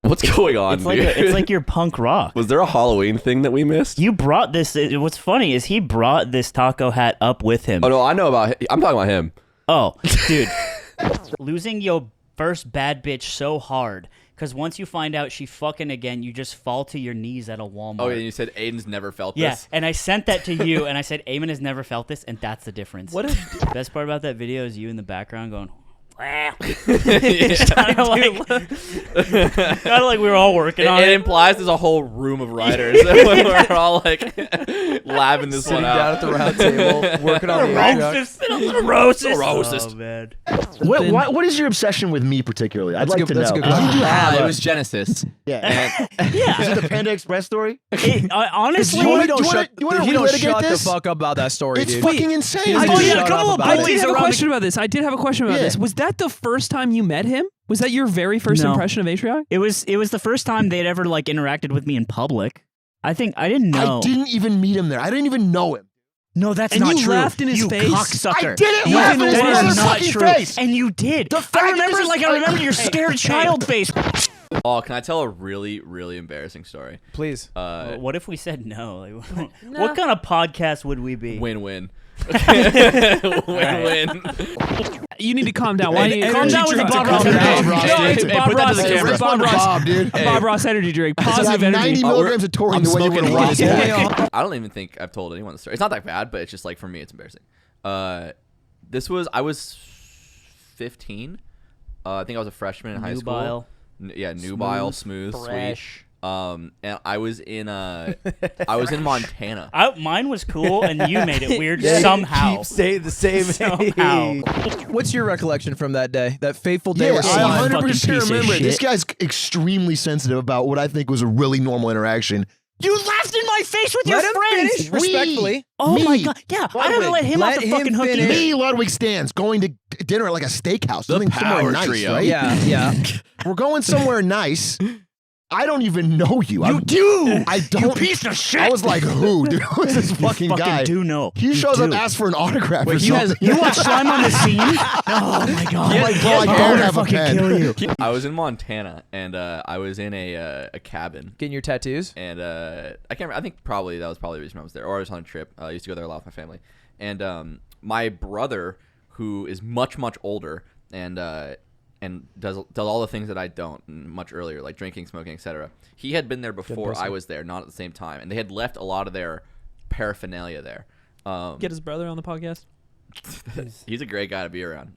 What's going on, dude? It's like your punk rock. Was there a Halloween thing that we missed? You brought this. What's funny is he brought this taco hat up with him. Oh, no, I know about I'm talking about him. Oh, dude. Losing your first bad bitch so hard. Because once you find out she fucking again, you just fall to your knees at a Walmart. Oh, yeah, you said Aiden's never felt this? Yeah, and I sent that to you, and I said, Eamon has never felt this, and that's the difference. What the best part about that video is you in the background going, kind of like we were all working on it. It implies there's a whole room of writers. We're all like labbing this Sitting one out. down at the round table, working on the Roast. Racist. Oh, man. What is your obsession with me particularly? I'd like to know. That's a good question. It was Genesis. Yeah. Yeah. Is it the Panda Express story? Honestly, You wanna He don't relitigate shut the this? fuck up about that story, It's dude. fucking insane. He doesn't Oh, yeah, shut a couple up of about bullies it. I did have a around question about this. I did have a question about Yeah. this. Was that the first time you met him? Was that your very first No. impression of Atriarch? it was the first time they'd ever like interacted with me in public. I didn't know. I didn't even meet him there. I didn't even know him. No, that's And not you true. laughed in his you face? cocksucker. I didn't You laugh in his that is not motherfucking true. face. And you did. The fact I that remember, this is- I remember your scared child face. Oh, can I tell a really, really embarrassing story? Please. What if we said no? Like, what kind of podcast would we be? Win-win. Win-win. You need to calm down. Why do you Calm down with the Bob Ross. Calm down, energy. Ross. No, Hey, it's hey, Bob put that to Ross. the camera. It's Bob Ross. Bob, dude. Bob Ross energy drink. It's Positive got energy. 90 milligrams of taurine. I'm The way you smoking would Ross. it. I don't even think I've told anyone the story. It's not that bad, but it's just like for me, it's embarrassing. I was 15. I think I was a freshman in high school. Nubile. Nubile, smooth, fresh. sweet. And I was in Montana. Mine was cool, and you made it weird somehow. Keep saying the same. Somehow. What's your recollection from that day? That fateful day Yeah, where I Slime 100% piece of remember it. shit. This guy's extremely sensitive about what I think was a really normal interaction. You laughed in my face with Let your him friends. finish respectfully. Oh Me. my god! Yeah, I Ludwig, haven't let him let off the him fucking hook finish. either. Me, Ludwig Stans, going to dinner at like a steakhouse. Somewhere power nice, trio. right? Yeah. We're going somewhere nice. I don't even know you. You do. I don't. You piece of shit. I was like, who? Dude, who's this fucking guy? do know. He You shows up, do. asks for an autograph or You something. watch Slime on the scene? Oh my god! Oh my God, I I don't better have a fucking pen. kill you. I was in Montana, and I was in a cabin. Getting your tattoos. And I can't remember. I think that was probably the reason I was there. Or I was on a trip. I used to go there a lot with my family. And my brother, who is much, much older and does all the things that I don't much earlier, like drinking, smoking, etc. He had been there before I was there, not at the same time. And they had left a lot of their paraphernalia there. Get his brother on the podcast. He's a great guy to be around.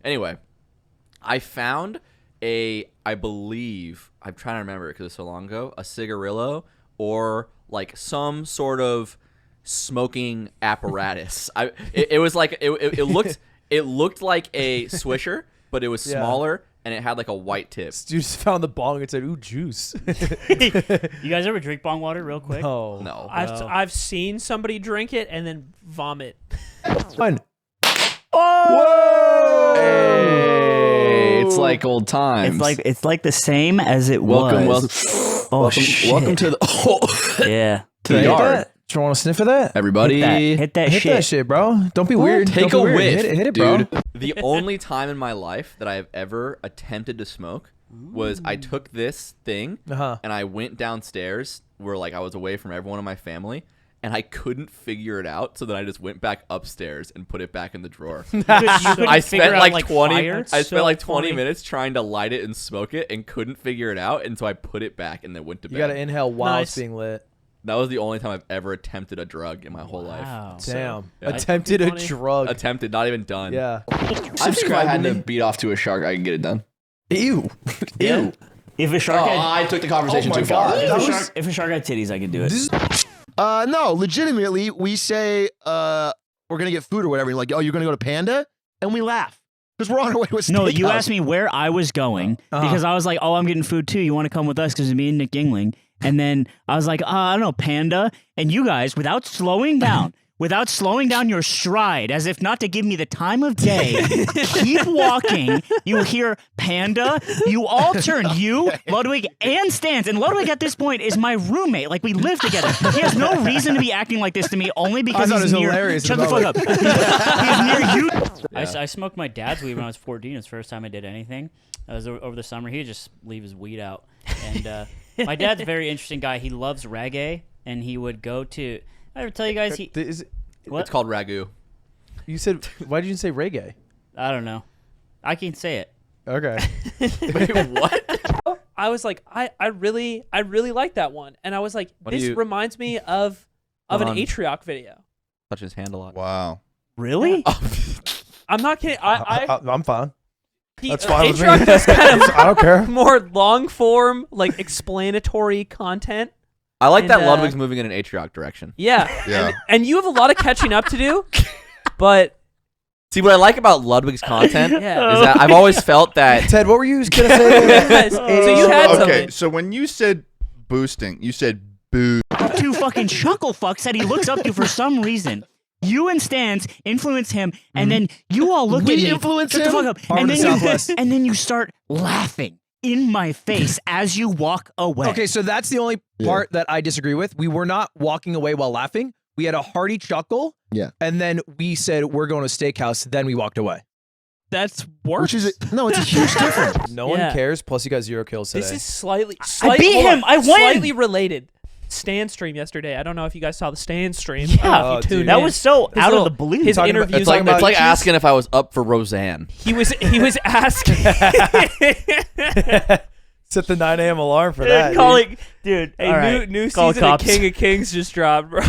Anyway, I found I believe, I'm trying to remember it because it's so long ago, a cigarillo or like some sort of smoking apparatus. It was like it looked like a Swisher, but it was smaller and it had like a white tip. Dude just found the bong and said, "Ooh, juice." You guys ever drink bong water real quick? No. I've seen somebody drink it and then vomit. Fun. Whoa! Hey, it's like old times. It's like the same as it was. Welcome to the Yeah. to the yard, Do you want to sniff of that? everybody. Hit that Hit shit. that shit, bro. Don't be weird. Take Don't a be weird. whiff, Hit it, bro. dude. The only time in my life that I have ever attempted to smoke was I took this thing and I went downstairs where like I was away from everyone in my family and I couldn't figure it out, so then I just went back upstairs and put it back in the drawer. I spent like 20 minutes trying to light it and smoke it and couldn't figure it out, and so I put it back and then went to bed. You gotta inhale while it's Nice. being lit. That was the only time I've ever attempted a drug in my whole life. Damn. yeah. Attempted a Funny. drug. Attempted, not even done. Yeah. I think if I had to beat off to a shark, I could get it done. Ew. Ew. If a shark had, I took the conversation too far. if a shark had titties, I could do it. No, legitimately, we say we're gonna get food or whatever. You're like, oh, you're gonna go to Panda, and we laugh because we're on our way to a steakhouse. No, you asked me where I was going because I was like, oh, I'm getting food too. You want to come with us because it's me and Nick Yingling. And then I was like, I don't know, Panda. And you guys, without slowing down, without slowing down your stride, as if not to give me the time of day, keep walking. You hear Panda. You all turn. You, Ludwig, and Stans. And Ludwig at this point is my roommate. Like, we live together. He has no reason to be acting like this to me, only because he's near. Shut the fuck up. He's near you. Yeah. I smoked my dad's weed when I was 14. It was the first time I did anything. It was over the summer. He would just leave his weed out. And my dad's a very interesting guy. He loves reggae, and he would go to... I ever tell you guys what? It's called ragu. You said, why did you say reggae? I don't know. I can say it. Okay. Wait, what? I was like, I really like that one, and I was like, this reminds me of an Atrioc video. Touch his hand a lot. Wow. Really? I'm not kidding. I'm fine. That's fine with me. Atrioc does kind of I don't care. more long form, like explanatory content. I like that Ludwig's moving in an Atrioc direction. Yeah. And you have a lot of catching up to do, but see what I like about Ludwig's content is Yeah. that I've always felt that Ted, what were you gonna say? so you had Okay, something. so when you said boosting, you said boo. Two fucking chuckle fucks that he looks up to for some reason. You and Stans influence him, and then you all look at me. Influence Shut the him? fuck up. Hard And to then, Southwest. and then you start laughing in my face as you walk away. Okay, so that's the only part that I disagree with. We were not walking away while laughing. We had a hearty chuckle. Yeah. And then we said, we're going to steakhouse. Then we walked away. That's worse. Which is no, it's a huge difference. No one Yeah. cares. Plus, you got 0 kills today. This is slightly beat hold him. on, I win. Slightly related. Stan stream yesterday. I don't know if you guys saw the Stan stream. Yeah. I don't know if Oh, you tuned dude. That in. was so His out little- of the blue. His Talking about- interviews it's on like the it's like beaches. asking if I was up for Roseanne. He was asking. Set the 9 a.m. alarm for that. Calling, dude. Hey, all right, new call season cops. of King of Kings just dropped, bro.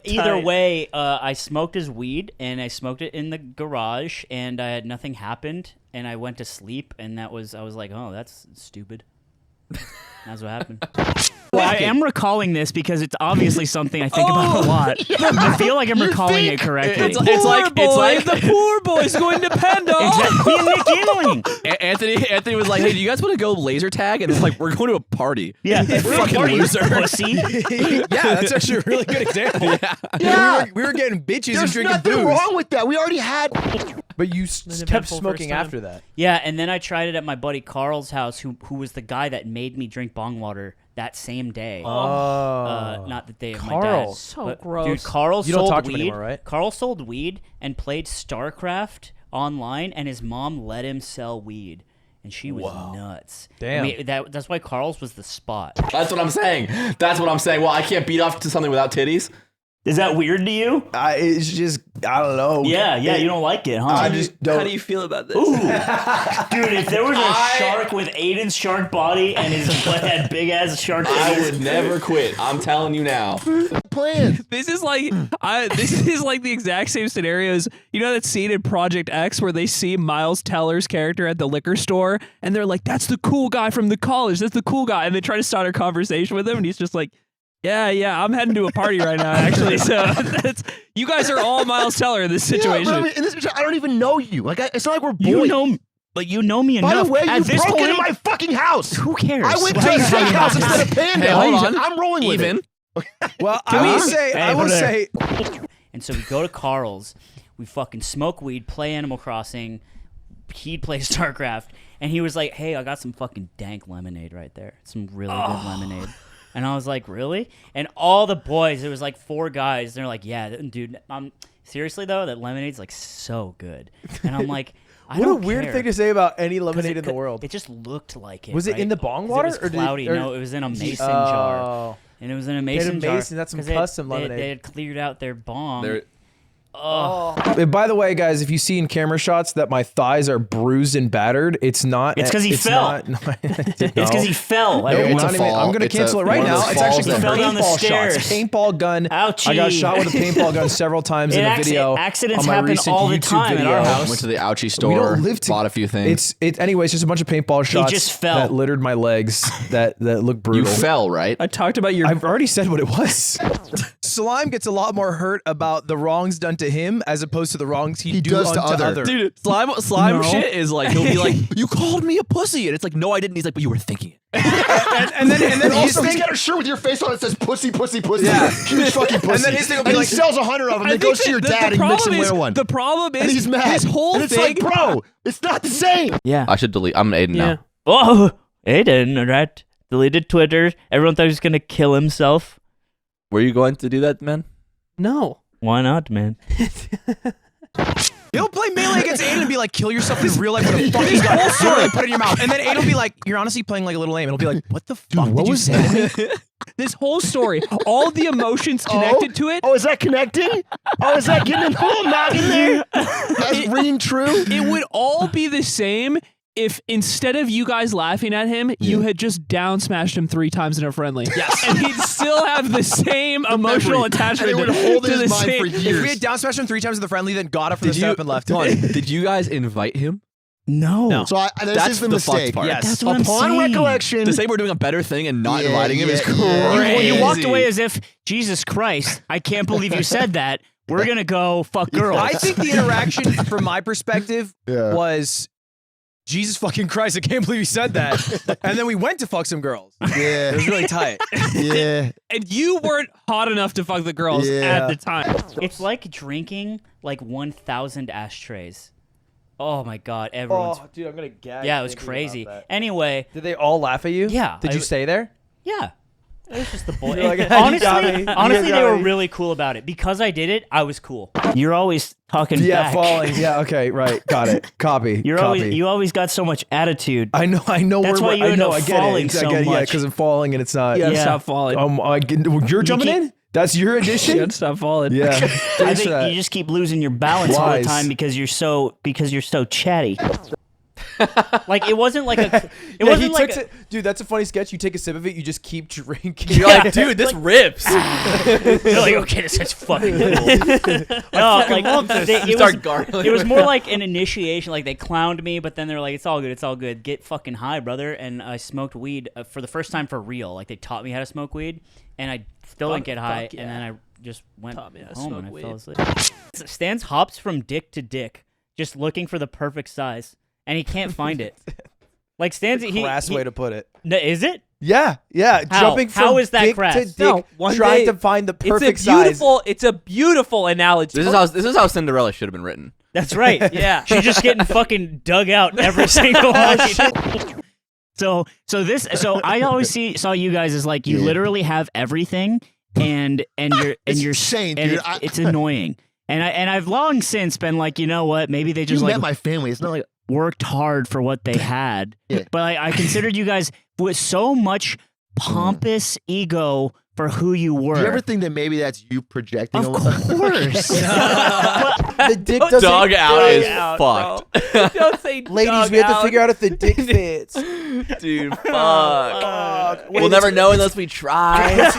Either Tight. way, I smoked his weed, and I smoked it in the garage, and nothing happened, and I went to sleep, and I was like, oh, that's stupid. That's what happened. Well, I am recalling this because it's obviously something I think about a lot. I feel like I'm recalling it correctly. It's like the poor boy's going to Panda. Exactly. Me and Nick Emeling. Anthony was like, "Hey, do you guys want to go laser tag?" And it's like, "We're going to a party." Yeah, fucking loser, pussy. Yeah, that's actually a really good example. Yeah. We were getting bitches and There's drinking nothing booze. wrong with that. We already had. But you An kept eventful smoking first time. after that. Yeah, and then I tried it at my buddy Carl's house, who was the guy that made me drink bong water that same day. Not the day of my Carl. dad. So but, gross. Dude, Carl You don't sold talk to him weed. anymore, right? Carl sold weed and played StarCraft online, and his mom let him sell weed. And she was nuts. Damn. I mean, that's why Carl's was the spot. That's what I'm saying. That's what I'm saying. Well, I can't beat off to something without titties. Is that weird to you? It's just, I don't know. Yeah, you don't like it, huh? I just don't. How do you feel about this? Ooh. Dude, if there was a shark with Aiden's shark body and his butt had big ass shark I face, would never quit. I'm telling you now. Plans. This is like the exact same scenarios. You know that scene in Project X where they see Miles Teller's character at the liquor store and they're like, "That's the cool guy from the college. That's the cool guy," and they try to start a conversation with him, and he's just like, Yeah, I'm heading to a party right now, actually. So you guys are all Miles Teller in this situation. Yeah, but I mean, in this situation, I don't even know you. Like, it's not like we're boys. you know me enough. By the way, At you this broke point, into my fucking house. Who cares? I went to Why a are you talking about steakhouse instead of Panda. Hey, hold on. I'm rolling with Even. it. Well, I will say, And so we go to Carl's, we fucking smoke weed, play Animal Crossing, he'd play StarCraft, and he was like, "Hey, I got some fucking dank lemonade right there. Some really good lemonade." And I was like, "Really?" And all the boys, there was like 4 guys, they're like, "Yeah, dude, seriously though, that lemonade's like so good." And I'm like, I what a don't weird care. thing to say about any 'Cause lemonade in the world. It just looked like it. Was it right? in the bong 'Cause water, It or was did- cloudy. or- No, it was in a mason jar. Oh. And it was in a mason jar. mason, that's some 'cause they custom had- lemonade. They had cleared out their bong. There, And by the way, guys, if you see in camera shots that my thighs are bruised and battered, it's not. It's 'cause he fell. It's It's because he fell. No, everyone. it's not even, I'm going to It's cancel it right one of now. those It's actually falls that fell down the paintball stairs. shots. Paintball gun. Ouchie. I got shot with a paintball gun several times in a video. Accidents on my happen recent all the YouTube time video. at our house. went to the ouchie We store, don't live bought a few things. Anyways, just a bunch of paintball shots just fell. that littered my legs that look You brutal. fell, right? I talked about your I've already said what it was. Slime gets a lot more hurt about the wrongs done to to him as opposed to the wrongs he does to unto others. Dude, slime No. shit is like he'll be like, "You called me a pussy," and it's like, "No, I didn't." He's like, "But you were thinking it." and then his Also, he's thing, got a shirt with your face on it that says "pussy, pussy, pussy." Yeah. Huge fucking pussy. And then his thing will be and like- he sells 100 of them. I And goes think to your that dad and he makes him wear one. The problem is and he's mad. his whole and it's thing. like, bro, it's not the same. Yeah. I should delete. I'm Aiden Yeah. now. Oh, Aiden, right? Deleted Twitter. Everyone thought he was gonna kill himself. Were you going to do that, man? No. Why not, man? he'll play melee against Aiden and be like, kill yourself in real life with a fucking gun. Literally, put it in your mouth. And then Aiden will be like, you're honestly playing like a little lame. And he'll be like, what the fuck what did you was say to me? This whole story, all the emotions connected to it. Oh, is that connecting? Oh, is that getting a little noggin there? That's ringing true? It would all be the same if instead of you guys laughing at him, you had just down smashed him 3 times in a friendly. Yes. And he'd still have the same emotional memory. attachment And it would hold to in the his mind same. for If years. we had down smashed him 3 times in the friendly, then got up for the step and left. Did you guys invite him? No. So this That's is the the fucked mistake. part. Yes. That's what I'm Upon saying. recollection, To say we're doing a better thing and not Yeah, inviting him is yeah, crazy. yeah. You walked away as if, Jesus Christ, I can't believe you said that. We're gonna go fuck girls. I think the interaction, from my perspective, Yeah. was, Jesus fucking Christ, I can't believe you said that. And then we went to fuck some girls. It yeah, was really tight. yeah. And you weren't hot enough to fuck the girls Yeah. at the time. It's like drinking like 1,000 ashtrays. Oh my God, everyone's. dude, I'm gonna gag. Yeah, it was crazy. Anyway, Did they all laugh at you? Yeah, Did you stay there? yeah. It was just the boy. You're like, "You honestly, got me. You honestly, got they were me." really cool about it. Because I did it, I was cool. You're always talking Yeah, back. falling. Yeah, okay, right. Got it. Copy. You Copy. always got so much attitude. I know. That's why you I end know. up I get falling it. so I get it. Yeah, much. because I'm falling and it's not. You gotta Yeah. stop falling. You're jumping keep- in. That's your You addition. gotta stop falling. Yeah. I Thanks think for that. you just keep losing your balance all the Wise. time because you're so chatty. Like it wasn't like a. It Yeah, wasn't he like. took dude, that's a funny sketch. You take a sip of it, you just keep drinking. You're like, dude, this rips. You're like, okay, this is fucking cool. No, like You start gargling. It was more like an initiation. Like they clowned me, but then they're like, "It's all good. It's all good. Get fucking high, brother." And I smoked weed for the first time for real. Like they taught me how to smoke weed, and I still didn't get high. fuck yeah. And then I just went Taught me how to home smoke and I weed. fell asleep. Stans hops from dick to dick, just looking for the perfect size, and he can't find it. Like Stans, Crass way to put it. No, is it? Yeah, yeah. How? Jumping from How is that dick crass? to dick, No, one trying day- to find the perfect It's a beautiful. size. It's a beautiful analogy. This is how Cinderella should have been written. That's right. Yeah. She's just getting fucking dug out every single night. So I always saw you guys as like you literally have everything and you're insane, and dude. it's annoying. And I've long since been like, you know what? Maybe they You just met like my family. It's not like worked hard for what they had. Yeah. But I considered you guys with so much pompous ego for who you were. Do you ever think that maybe that's you projecting? Of a little- course. The dick doesn't. Dog out is out, fucked. bro. Don't say Ladies, dug we have to out. figure out if the dick fits. Dude, fuck. We'll Wait, never know unless we try.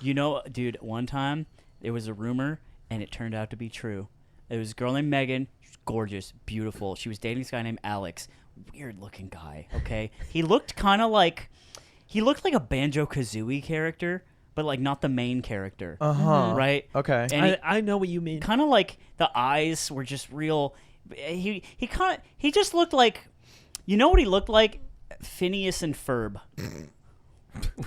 You know, dude, one time there was a rumor and it turned out to be true. It was a girl named Megan. She was gorgeous, beautiful. She was dating this guy named Alex. Weird looking guy, okay? He looked kind of like a Banjo-Kazooie character, but like not the main character. Right? Okay. And I know what you mean. kind of like the eyes were just real. He just looked like, you know what he looked like? Phineas and Ferb.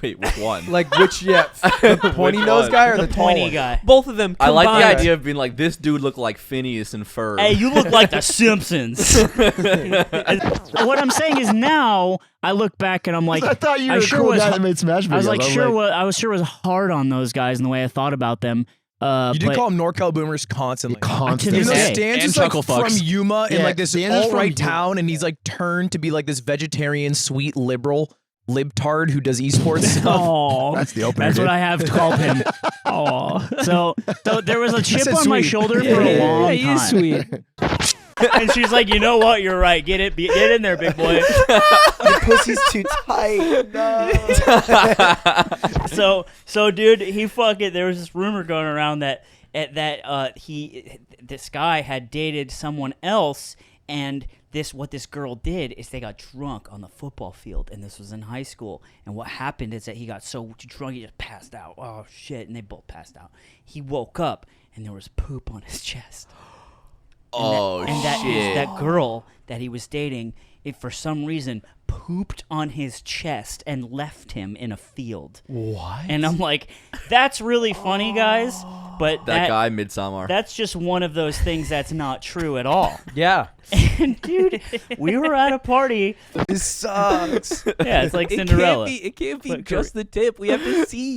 Wait, which one? Like which? Yeah, the pointy Which nose one? guy or the, The tall pointy one? guy. Both of them. I like the combined. idea of being like, this dude looked like Phineas and Ferb. Hey, you look like the Simpsons. And what I'm saying is now I look back and I'm like, I thought you were a sure cool was- guy that made Smash videos. I was like, I was sure was hard on those guys in the way I thought about them. You did but call them NorCal boomers constantly. constantly. To Even though this day. Stan's And is like chuckle from fucks. Yuma in Yeah, like this Stan is from alt-right Yuma. town, and he's like turned to be like this vegetarian, sweet liberal libtard who does esports stuff. Oh, That's the opener. That's dude. what I have called him. oh, So there was a chip said on my sweet. shoulder for a long yeah, he's time. sweet. And she's like, you know what? You're right. Get in there, big boy. Your pussy's too tight. No. So dude, he fucking. There was this rumor going around that this guy had dated someone else, and what this girl did is they got drunk on the football field, and this was in high school. And what happened is that he got so drunk he just passed out. Oh shit! And they both passed out. He woke up, and there was poop on his chest. And that girl that he was dating, it for some reason pooped on his chest and left him in a field. What? And I'm like, that's really funny, guys. But that guy, Midsommar. That's just one of those things that's not true at all. Yeah. And dude, we were at a party. This sucks. Yeah, it's like Cinderella. It can't be just the tip. We have to see.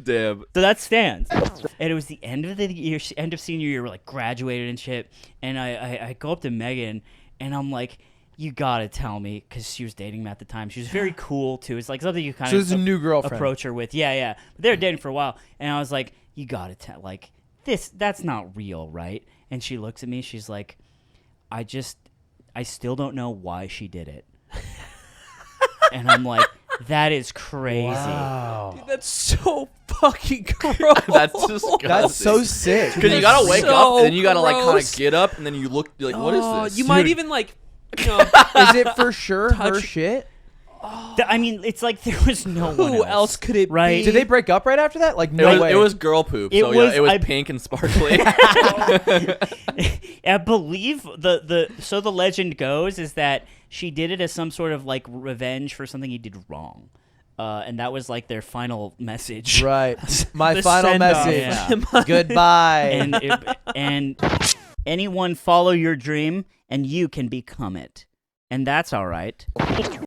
Damn. So that stands. And it was the end of the year, end of senior year. We're like graduated and shit. And I go up to Megan and I'm like, you gotta tell me, because she was dating him at the time. She was very cool too. It's like something you kind So of this is a new girlfriend. approach her with. Yeah. But they were dating for a while. And I was like, you gotta tell, like, that's not real, right? And she looks at me. She's like, I still don't know why she did it. And I'm like, that is crazy. Wow. Dude, that's so fucking gross. That's disgusting. That's so sick. Because you gotta wake so up and then you gotta like kind gross. of get up and then you look, you're like, what is this? You might even like, Is it for sure her Touch- shit? I mean, it's like there was no one Who else could it right? be? Did they break up right after that? Like, no way. It was girl poop. It So was- yeah, it was I- pink and sparkly. I believe the legend goes is that she did it as some sort of like revenge for something he did wrong. And that was like their final message. Right. My The final send-off. message. Yeah. Goodbye. And anyone follow your dream and you can become it. And that's all right.